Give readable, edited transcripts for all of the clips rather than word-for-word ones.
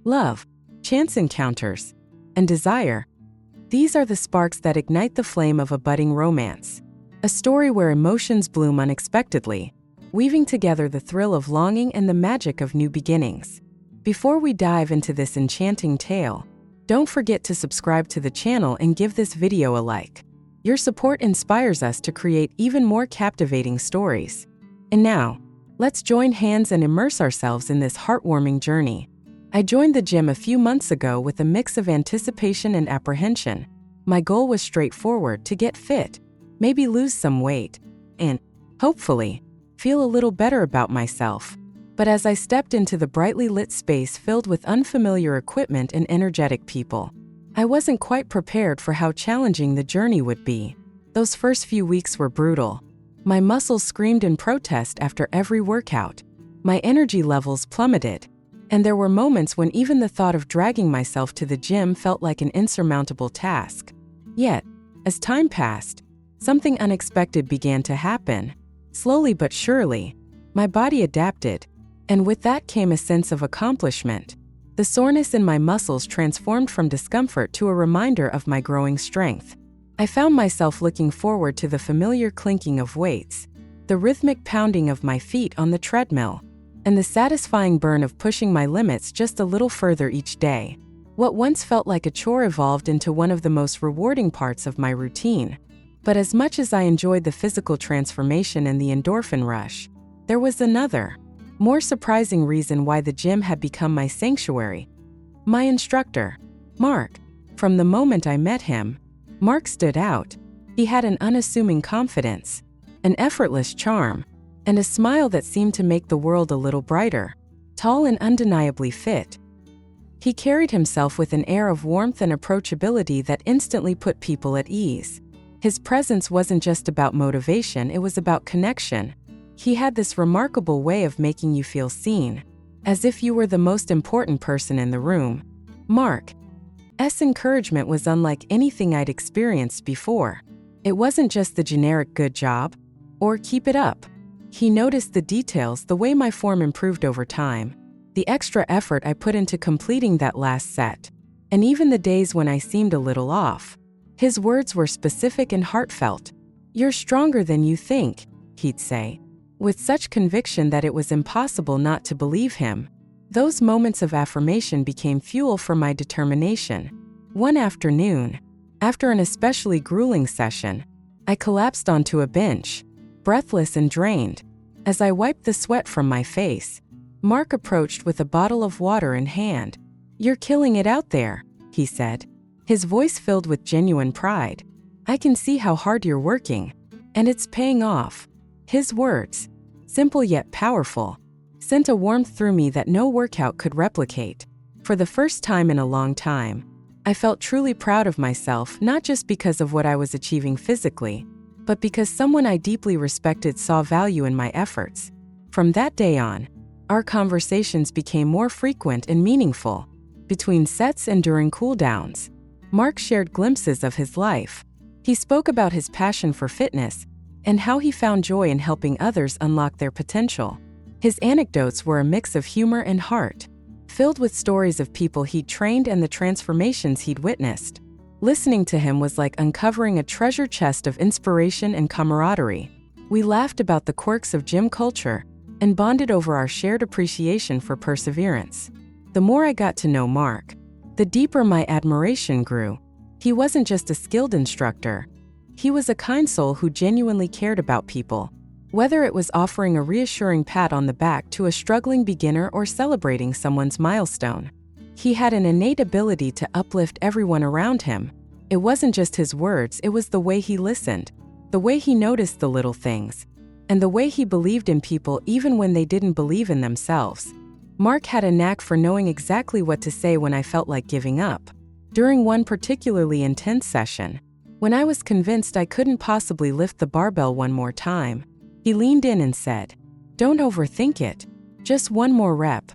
love, chance encounters, and desire. These are the sparks that ignite the flame of a budding romance. A story where emotions bloom unexpectedly, weaving together the thrill of longing and the magic of new beginnings. Before we dive into this enchanting tale, don't forget to subscribe to the channel and give this video a like. Your support inspires us to create even more captivating stories. And now, let's join hands and immerse ourselves in this heartwarming journey. I joined the gym a few months ago with a mix of anticipation and apprehension. My goal was straightforward: to get fit, maybe lose some weight, and, hopefully, feel a little better about myself. But as I stepped into the brightly lit space filled with unfamiliar equipment and energetic people, I wasn't quite prepared for how challenging the journey would be. Those first few weeks were brutal. My muscles screamed in protest after every workout. My energy levels plummeted, and there were moments when even the thought of dragging myself to the gym felt like an insurmountable task. Yet, as time passed, something unexpected began to happen. Slowly but surely, my body adapted, and with that came a sense of accomplishment. The soreness in my muscles transformed from discomfort to a reminder of my growing strength. I found myself looking forward to the familiar clinking of weights, the rhythmic pounding of my feet on the treadmill, and the satisfying burn of pushing my limits just a little further each day. What once felt like a chore evolved into one of the most rewarding parts of my routine. But as much as I enjoyed the physical transformation and the endorphin rush, there was another, more surprising reason why the gym had become my sanctuary. My instructor, Mark. From the moment I met him, Mark stood out. He had an unassuming confidence, an effortless charm, and a smile that seemed to make the world a little brighter. Tall and undeniably fit, he carried himself with an air of warmth and approachability that instantly put people at ease. His presence wasn't just about motivation, it was about connection. He had this remarkable way of making you feel seen, as if you were the most important person in the room. Mark's encouragement was unlike anything I'd experienced before. It wasn't just the generic "good job" or "keep it up." He noticed the details: the way my form improved over time, the extra effort I put into completing that last set, and even the days when I seemed a little off. His words were specific and heartfelt. "You're stronger than you think," he'd say, with such conviction that it was impossible not to believe him. Those moments of affirmation became fuel for my determination. One afternoon, after an especially grueling session, I collapsed onto a bench, breathless and drained. As I wiped the sweat from my face, Mark approached with a bottle of water in hand. "You're killing it out there," he said, his voice filled with genuine pride. "I can see how hard you're working, and it's paying off." His words, simple yet powerful, sent a warmth through me that no workout could replicate. For the first time in a long time, I felt truly proud of myself, not just because of what I was achieving physically, but because someone I deeply respected saw value in my efforts. From that day on, our conversations became more frequent and meaningful. Between sets and during cooldowns, Mark shared glimpses of his life. He spoke about his passion for fitness and how he found joy in helping others unlock their potential. His anecdotes were a mix of humor and heart, filled with stories of people he'd trained and the transformations he'd witnessed. Listening to him was like uncovering a treasure chest of inspiration and camaraderie. We laughed about the quirks of gym culture and bonded over our shared appreciation for perseverance. The more I got to know Mark, the deeper my admiration grew. He wasn't just a skilled instructor. He was a kind soul who genuinely cared about people. Whether it was offering a reassuring pat on the back to a struggling beginner or celebrating someone's milestone, he had an innate ability to uplift everyone around him. It wasn't just his words, it was the way he listened, the way he noticed the little things, and the way he believed in people even when they didn't believe in themselves. Mark had a knack for knowing exactly what to say when I felt like giving up. During one particularly intense session, when I was convinced I couldn't possibly lift the barbell one more time, he leaned in and said, "Don't overthink it. Just one more rep.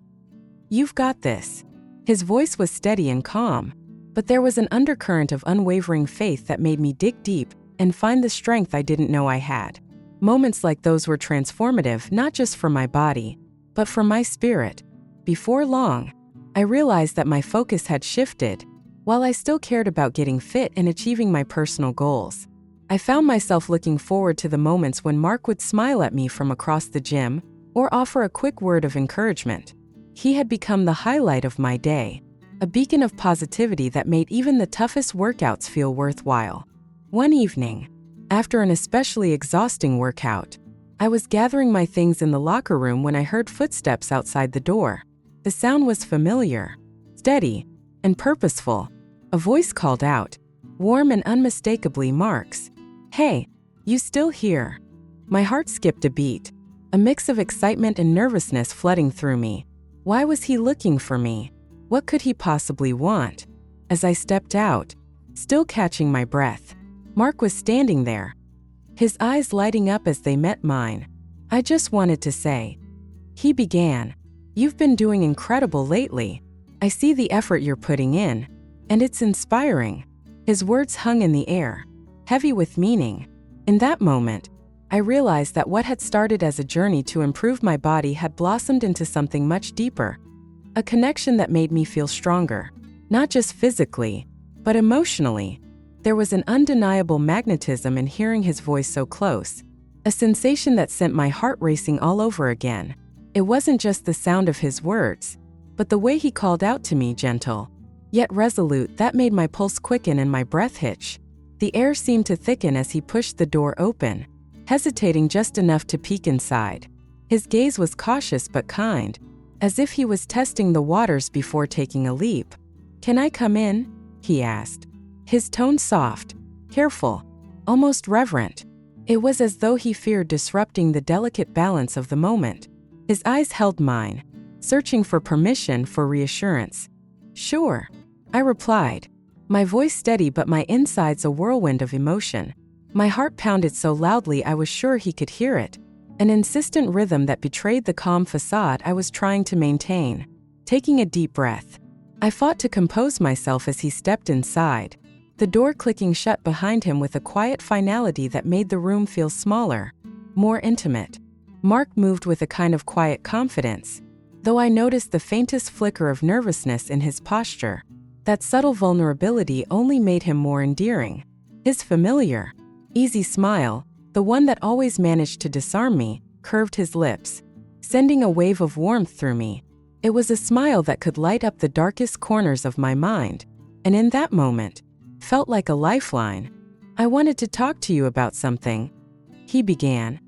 You've got this." His voice was steady and calm, but there was an undercurrent of unwavering faith that made me dig deep and find the strength I didn't know I had. Moments like those were transformative, not just for my body, but for my spirit. Before long, I realized that my focus had shifted. While I still cared about getting fit and achieving my personal goals, I found myself looking forward to the moments when Mark would smile at me from across the gym or offer a quick word of encouragement. He had become the highlight of my day, a beacon of positivity that made even the toughest workouts feel worthwhile. One evening, after an especially exhausting workout, I was gathering my things in the locker room when I heard footsteps outside the door. The sound was familiar, steady, and purposeful. A voice called out, warm and unmistakably Mark's. "Hey, you still here?" My heart skipped a beat, a mix of excitement and nervousness flooding through me. Why was he looking for me? What could he possibly want? As I stepped out, still catching my breath, Mark was standing there, his eyes lighting up as they met mine. "I just wanted to say," he began, "you've been doing incredible lately. I see the effort you're putting in, and it's inspiring." His words hung in the air, heavy with meaning. In that moment, I realized that what had started as a journey to improve my body had blossomed into something much deeper. A connection that made me feel stronger, not just physically, but emotionally. There was an undeniable magnetism in hearing his voice so close, a sensation that sent my heart racing all over again. It wasn't just the sound of his words, but the way he called out to me, gentle, yet resolute, that made my pulse quicken and my breath hitch. The air seemed to thicken as he pushed the door open, hesitating just enough to peek inside. His gaze was cautious but kind, as if he was testing the waters before taking a leap. "Can I come in?" he asked, his tone soft, careful, almost reverent. It was as though he feared disrupting the delicate balance of the moment. His eyes held mine, searching for permission, for reassurance. "Sure," I replied, my voice steady but my insides a whirlwind of emotion. My heart pounded so loudly I was sure he could hear it, an insistent rhythm that betrayed the calm facade I was trying to maintain. Taking a deep breath, I fought to compose myself as he stepped inside, the door clicking shut behind him with a quiet finality that made the room feel smaller, more intimate. Mark moved with a kind of quiet confidence, though I noticed the faintest flicker of nervousness in his posture. That subtle vulnerability only made him more endearing. His familiar, easy smile, the one that always managed to disarm me, curved his lips, sending a wave of warmth through me. It was a smile that could light up the darkest corners of my mind, and in that moment, felt like a lifeline. "I wanted to talk to you about something," he began,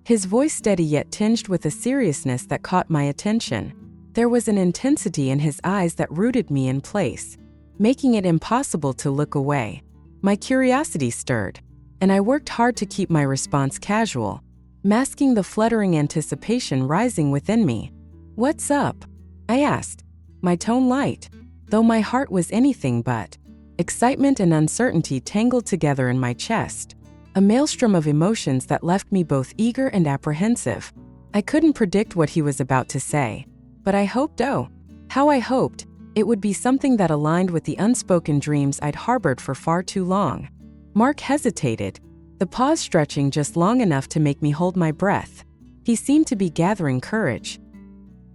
his voice steady yet tinged with a seriousness that caught my attention. There was an intensity in his eyes that rooted me in place, making it impossible to look away. My curiosity stirred, and I worked hard to keep my response casual, masking the fluttering anticipation rising within me. "What's up?" I asked, my tone light, though my heart was anything but. Excitement and uncertainty tangled together in my chest, a maelstrom of emotions that left me both eager and apprehensive. I couldn't predict what he was about to say, but I hoped, oh, how I hoped, it would be something that aligned with the unspoken dreams I'd harbored for far too long. Mark hesitated, the pause stretching just long enough to make me hold my breath. He seemed to be gathering courage,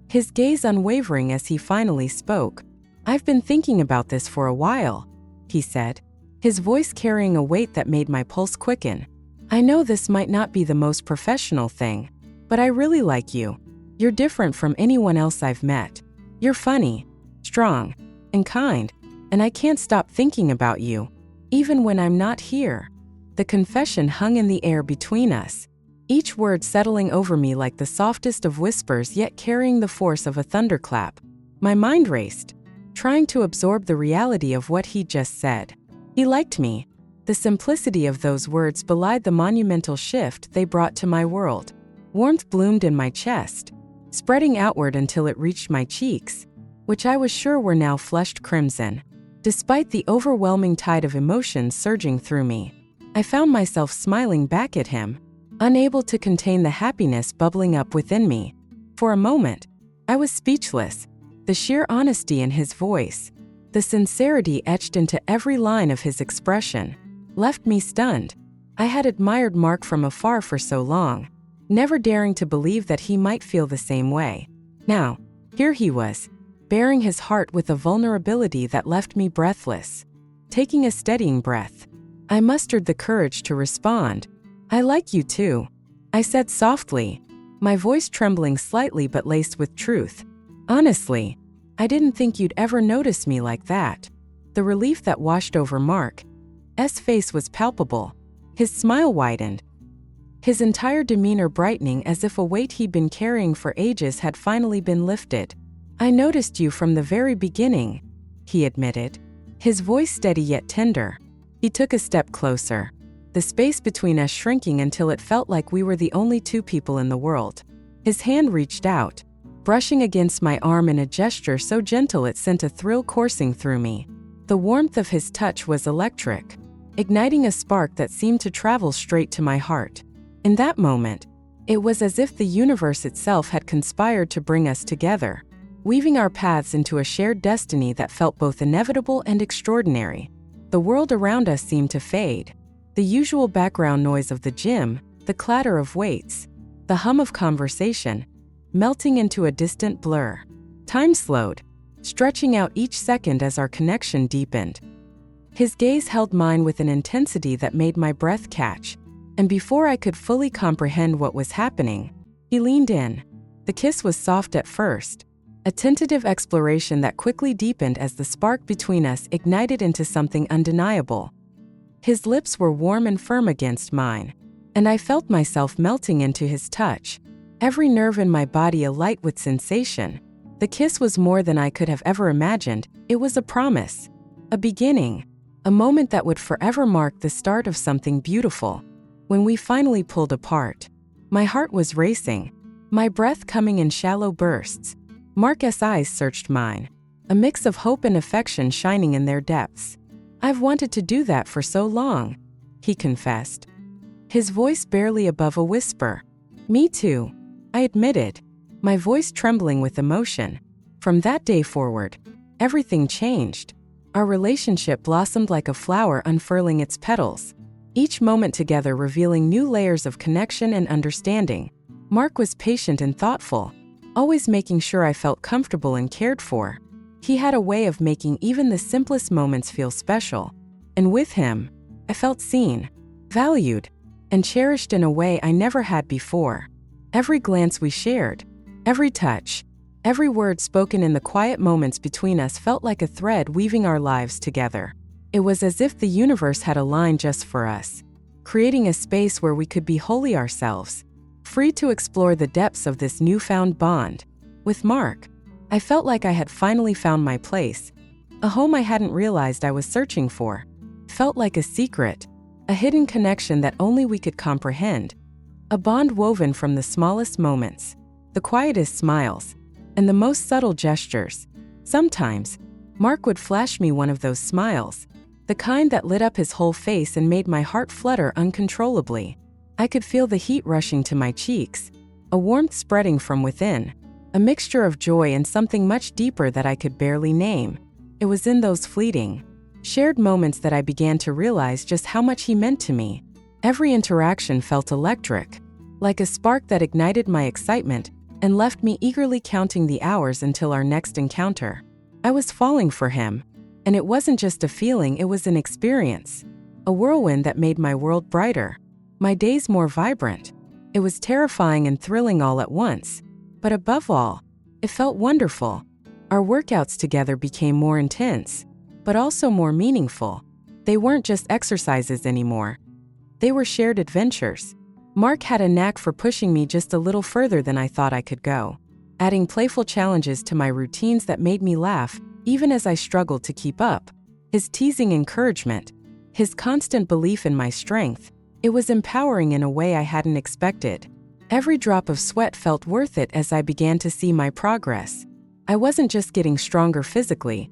his gaze unwavering as he finally spoke. "I've been thinking about this for a while," he said, his voice carrying a weight that made my pulse quicken. "I know this might not be the most professional thing, but I really like you. You're different from anyone else I've met. You're funny, strong, and kind, and I can't stop thinking about you, even when I'm not here." The confession hung in the air between us, each word settling over me like the softest of whispers yet carrying the force of a thunderclap. My mind raced, trying to absorb the reality of what he'd just said. He liked me. The simplicity of those words belied the monumental shift they brought to my world. Warmth bloomed in my chest, spreading outward until it reached my cheeks, which I was sure were now flushed crimson. Despite the overwhelming tide of emotions surging through me, I found myself smiling back at him, unable to contain the happiness bubbling up within me. For a moment, I was speechless. The sheer honesty in his voice, the sincerity etched into every line of his expression, left me stunned. I had admired Mark from afar for so long, never daring to believe that he might feel the same way. Now, here he was, baring his heart with a vulnerability that left me breathless. Taking a steadying breath, I mustered the courage to respond. "I like you too," I said softly, my voice trembling slightly but laced with truth. "Honestly, I didn't think you'd ever notice me like that." The relief that washed over Mark's face was palpable. His smile widened, his entire demeanor brightening as if a weight he'd been carrying for ages had finally been lifted. "I noticed you from the very beginning," he admitted, his voice steady yet tender. He took a step closer, the space between us shrinking until it felt like we were the only two people in the world. His hand reached out, brushing against my arm in a gesture so gentle it sent a thrill coursing through me. The warmth of his touch was electric, igniting a spark that seemed to travel straight to my heart. In that moment, it was as if the universe itself had conspired to bring us together, weaving our paths into a shared destiny that felt both inevitable and extraordinary. The world around us seemed to fade. The usual background noise of the gym, the clatter of weights, the hum of conversation, melting into a distant blur. Time slowed, stretching out each second as our connection deepened. His gaze held mine with an intensity that made my breath catch, and before I could fully comprehend what was happening, he leaned in. The kiss was soft at first, a tentative exploration that quickly deepened as the spark between us ignited into something undeniable. His lips were warm and firm against mine, and I felt myself melting into his touch, every nerve in my body alight with sensation. The kiss was more than I could have ever imagined. It was a promise, a beginning, a moment that would forever mark the start of something beautiful. When we finally pulled apart, my heart was racing, my breath coming in shallow bursts. Mark's eyes searched mine, a mix of hope and affection shining in their depths. "I've wanted to do that for so long," he confessed, his voice barely above a whisper. "Me too," I admitted, my voice trembling with emotion. From that day forward, everything changed. Our relationship blossomed like a flower unfurling its petals, each moment together revealing new layers of connection and understanding. Mark was patient and thoughtful, always making sure I felt comfortable and cared for. He had a way of making even the simplest moments feel special. And with him, I felt seen, valued, and cherished in a way I never had before. Every glance we shared, every touch, every word spoken in the quiet moments between us felt like a thread weaving our lives together. It was as if the universe had aligned just for us, creating a space where we could be wholly ourselves, free to explore the depths of this newfound bond. With Mark, I felt like I had finally found my place, a home I hadn't realized I was searching for. Felt like a secret, a hidden connection that only we could comprehend, a bond woven from the smallest moments, the quietest smiles, and the most subtle gestures. Sometimes, Mark would flash me one of those smiles, the kind that lit up his whole face and made my heart flutter uncontrollably. I could feel the heat rushing to my cheeks, a warmth spreading from within, a mixture of joy and something much deeper that I could barely name. It was in those fleeting, shared moments that I began to realize just how much he meant to me. Every interaction felt electric, like a spark that ignited my excitement and left me eagerly counting the hours until our next encounter. I was falling for him, and it wasn't just a feeling, it was an experience, a whirlwind that made my world brighter, my days more vibrant. It was terrifying and thrilling all at once, but above all, it felt wonderful. Our workouts together became more intense, but also more meaningful. They weren't just exercises anymore. They were shared adventures. Mark had a knack for pushing me just a little further than I thought I could go, adding playful challenges to my routines that made me laugh, even as I struggled to keep up. His teasing encouragement, his constant belief in my strength, it was empowering in a way I hadn't expected. Every drop of sweat felt worth it as I began to see my progress. I wasn't just getting stronger physically.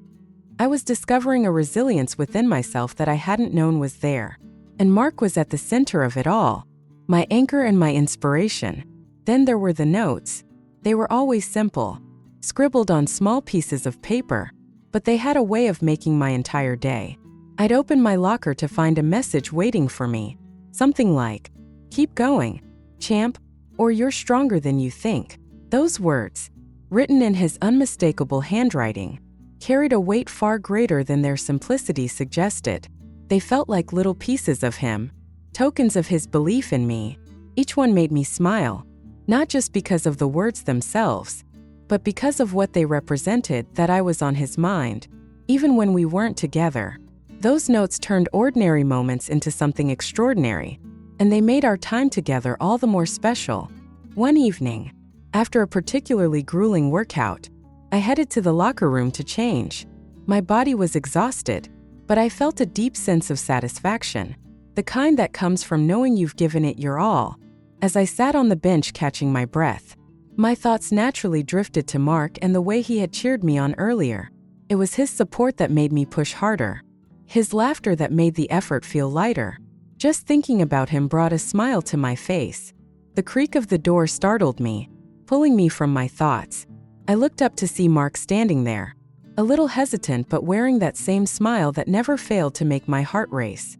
I was discovering a resilience within myself that I hadn't known was there. And Mark was at the center of it all, my anchor and my inspiration. Then there were the notes. They were always simple, scribbled on small pieces of paper, but they had a way of making my entire day. I'd open my locker to find a message waiting for me. Something like, "Keep going, champ," or "You're stronger than you think." Those words, written in his unmistakable handwriting, carried a weight far greater than their simplicity suggested. They felt like little pieces of him, tokens of his belief in me. Each one made me smile, not just because of the words themselves, but because of what they represented, that I was on his mind, even when we weren't together. Those notes turned ordinary moments into something extraordinary, and they made our time together all the more special. One evening, after a particularly grueling workout, I headed to the locker room to change. My body was exhausted, but I felt a deep sense of satisfaction, the kind that comes from knowing you've given it your all. As I sat on the bench catching my breath, my thoughts naturally drifted to Mark and the way he had cheered me on earlier. It was his support that made me push harder, his laughter that made the effort feel lighter. Just thinking about him brought a smile to my face. The creak of the door startled me, pulling me from my thoughts. I looked up to see Mark standing there, a little hesitant but wearing that same smile that never failed to make my heart race.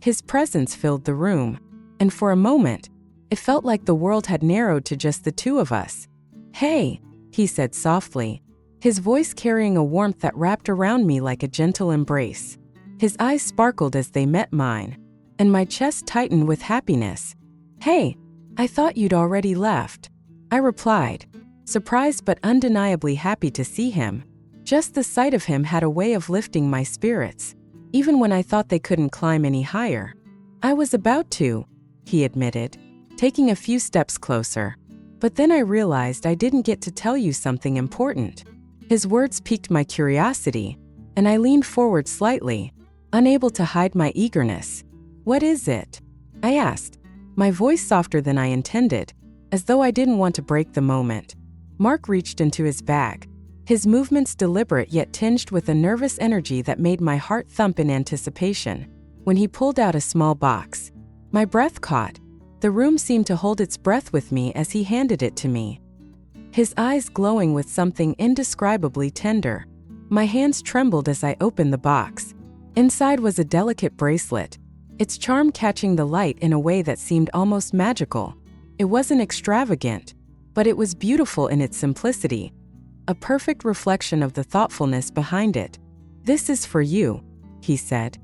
His presence filled the room, and for a moment, it felt like the world had narrowed to just the two of us. "Hey," he said softly, his voice carrying a warmth that wrapped around me like a gentle embrace. His eyes sparkled as they met mine, and my chest tightened with happiness. "Hey, I thought you'd already left," I replied, surprised but undeniably happy to see him. Just the sight of him had a way of lifting my spirits, even when I thought they couldn't climb any higher. "I was about to," he admitted, taking a few steps closer. "But then I realized I didn't get to tell you something important." His words piqued my curiosity, and I leaned forward slightly, unable to hide my eagerness. "What is it?" I asked, my voice softer than I intended, as though I didn't want to break the moment. Mark reached into his bag, his movements deliberate yet tinged with a nervous energy that made my heart thump in anticipation. When he pulled out a small box, my breath caught. The room seemed to hold its breath with me as he handed it to me, his eyes glowing with something indescribably tender. My hands trembled as I opened the box. Inside was a delicate bracelet, its charm catching the light in a way that seemed almost magical. It wasn't extravagant, but it was beautiful in its simplicity, a perfect reflection of the thoughtfulness behind it. "This is for you," he said,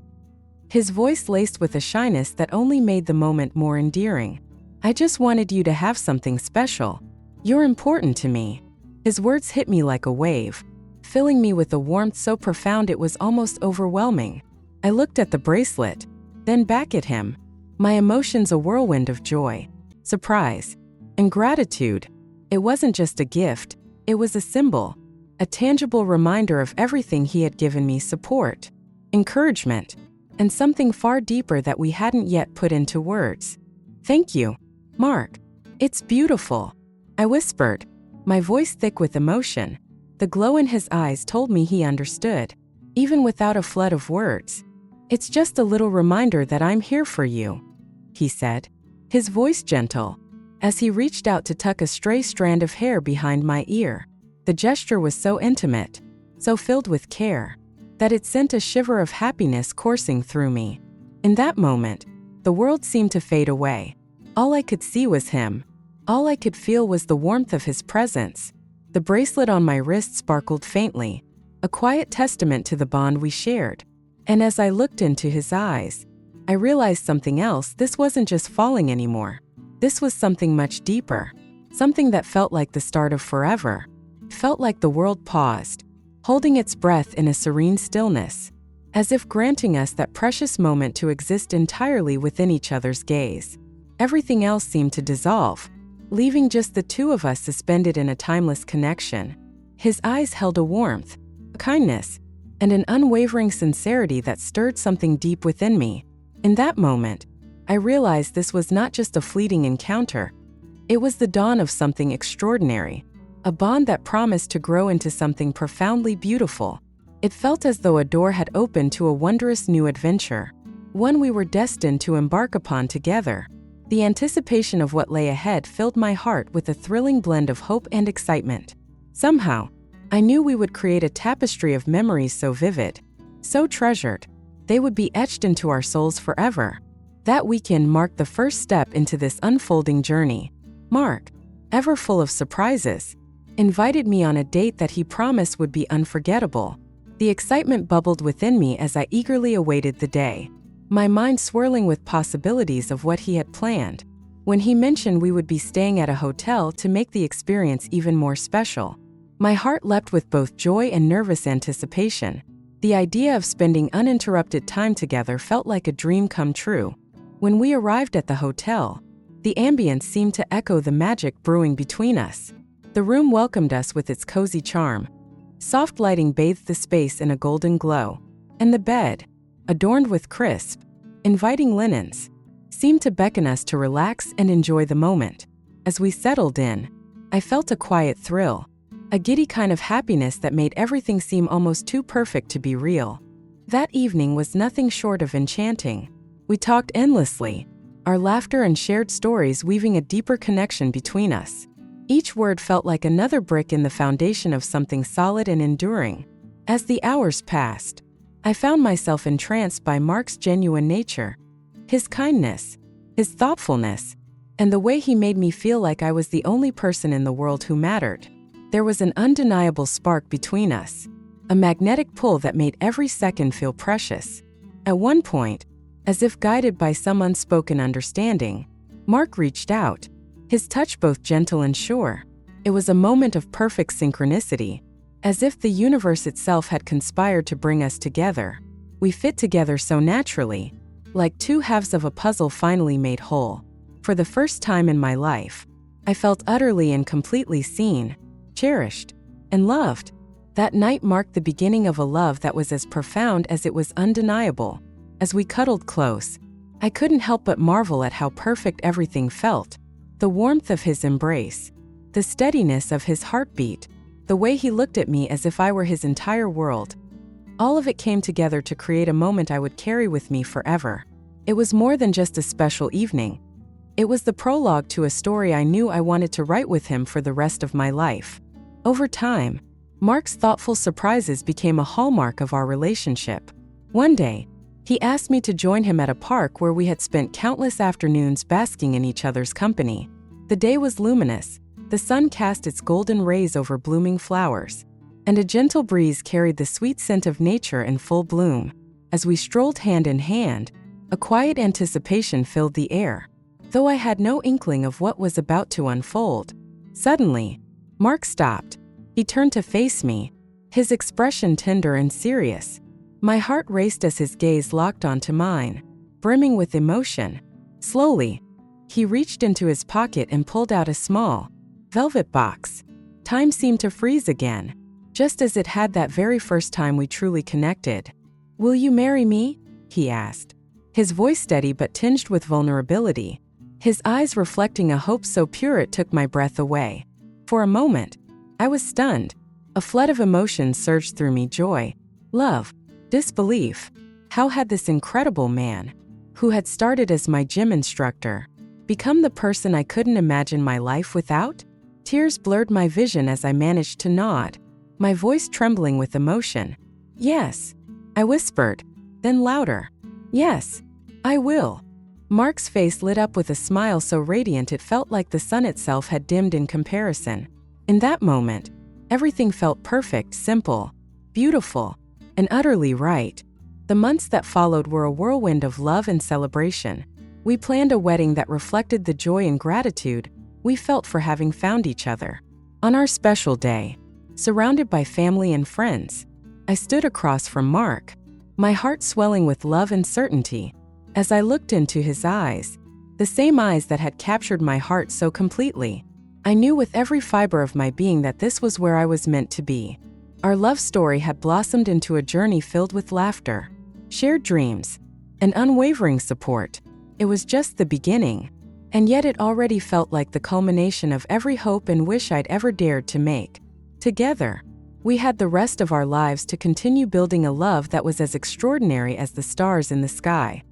his voice laced with a shyness that only made the moment more endearing. "I just wanted you to have something special. You're important to me." His words hit me like a wave, filling me with a warmth so profound it was almost overwhelming. I looked at the bracelet, then back at him, my emotions a whirlwind of joy, surprise, and gratitude. It wasn't just a gift, it was a symbol, a tangible reminder of everything he had given me: support, encouragement, and something far deeper that we hadn't yet put into words. "Thank you, Mark. It's beautiful," I whispered, my voice thick with emotion. The glow in his eyes told me he understood, even without a flood of words. "It's just a little reminder that I'm here for you," he said, his voice gentle, as he reached out to tuck a stray strand of hair behind my ear. The gesture was so intimate, so filled with care, that it sent a shiver of happiness coursing through me. In that moment, the world seemed to fade away. All I could see was him. All I could feel was the warmth of his presence. The bracelet on my wrist sparkled faintly, a quiet testament to the bond we shared. And as I looked into his eyes, I realized something else. This wasn't just falling anymore. This was something much deeper, something that felt like the start of forever. It felt like the world paused, holding its breath in a serene stillness, as if granting us that precious moment to exist entirely within each other's gaze. Everything else seemed to dissolve, leaving just the two of us suspended in a timeless connection. His eyes held a warmth, a kindness, and an unwavering sincerity that stirred something deep within me. In that moment, I realized this was not just a fleeting encounter. It was the dawn of something extraordinary, a bond that promised to grow into something profoundly beautiful. It felt as though a door had opened to a wondrous new adventure, one we were destined to embark upon together. The anticipation of what lay ahead filled my heart with a thrilling blend of hope and excitement. Somehow, I knew we would create a tapestry of memories so vivid, so treasured, they would be etched into our souls forever. That weekend marked the first step into this unfolding journey. Mark, ever full of surprises, invited me on a date that he promised would be unforgettable. The excitement bubbled within me as I eagerly awaited the day, my mind swirling with possibilities of what he had planned. When he mentioned we would be staying at a hotel to make the experience even more special, my heart leapt with both joy and nervous anticipation. The idea of spending uninterrupted time together felt like a dream come true. When we arrived at the hotel, the ambience seemed to echo the magic brewing between us. The room welcomed us with its cozy charm. Soft lighting bathed the space in a golden glow, and the bed, adorned with crisp, inviting linens, seemed to beckon us to relax and enjoy the moment. As we settled in, I felt a quiet thrill, a giddy kind of happiness that made everything seem almost too perfect to be real. That evening was nothing short of enchanting. We talked endlessly, our laughter and shared stories weaving a deeper connection between us. Each word felt like another brick in the foundation of something solid and enduring. As the hours passed, I found myself entranced by Mark's genuine nature, his kindness, his thoughtfulness, and the way he made me feel like I was the only person in the world who mattered. There was an undeniable spark between us, a magnetic pull that made every second feel precious. At one point, as if guided by some unspoken understanding, Mark reached out, his touch both gentle and sure. It was a moment of perfect synchronicity, as if the universe itself had conspired to bring us together. We fit together so naturally, like two halves of a puzzle finally made whole. For the first time in my life, I felt utterly and completely seen, cherished, and loved. That night marked the beginning of a love that was as profound as it was undeniable. As we cuddled close, I couldn't help but marvel at how perfect everything felt. The warmth of his embrace, the steadiness of his heartbeat, the way he looked at me as if I were his entire world. All of it came together to create a moment I would carry with me forever. It was more than just a special evening. It was the prologue to a story I knew I wanted to write with him for the rest of my life. Over time, Mark's thoughtful surprises became a hallmark of our relationship. One day, he asked me to join him at a park where we had spent countless afternoons basking in each other's company. The day was luminous, the sun cast its golden rays over blooming flowers, and a gentle breeze carried the sweet scent of nature in full bloom. As we strolled hand in hand, a quiet anticipation filled the air, though I had no inkling of what was about to unfold. Suddenly, Mark stopped. He turned to face me, his expression tender and serious. My heart raced as his gaze locked onto mine, brimming with emotion. Slowly, he reached into his pocket and pulled out a small, velvet box. Time seemed to freeze again, just as it had that very first time we truly connected. "Will you marry me?" he asked, his voice steady but tinged with vulnerability, his eyes reflecting a hope so pure it took my breath away. For a moment, I was stunned. A flood of emotions surged through me: joy, love, disbelief. How had this incredible man, who had started as my gym instructor, become the person I couldn't imagine my life without? Tears blurred my vision as I managed to nod, my voice trembling with emotion. "Yes," I whispered, then louder. "Yes, I will." Mark's face lit up with a smile so radiant it felt like the sun itself had dimmed in comparison. In that moment, everything felt perfect, simple, beautiful, and utterly right. The months that followed were a whirlwind of love and celebration. We planned a wedding that reflected the joy and gratitude we felt for having found each other. On our special day, surrounded by family and friends, I stood across from Mark, my heart swelling with love and certainty. As I looked into his eyes, the same eyes that had captured my heart so completely, I knew with every fiber of my being that this was where I was meant to be. Our love story had blossomed into a journey filled with laughter, shared dreams, and unwavering support. It was just the beginning, and yet it already felt like the culmination of every hope and wish I'd ever dared to make. Together, we had the rest of our lives to continue building a love that was as extraordinary as the stars in the sky.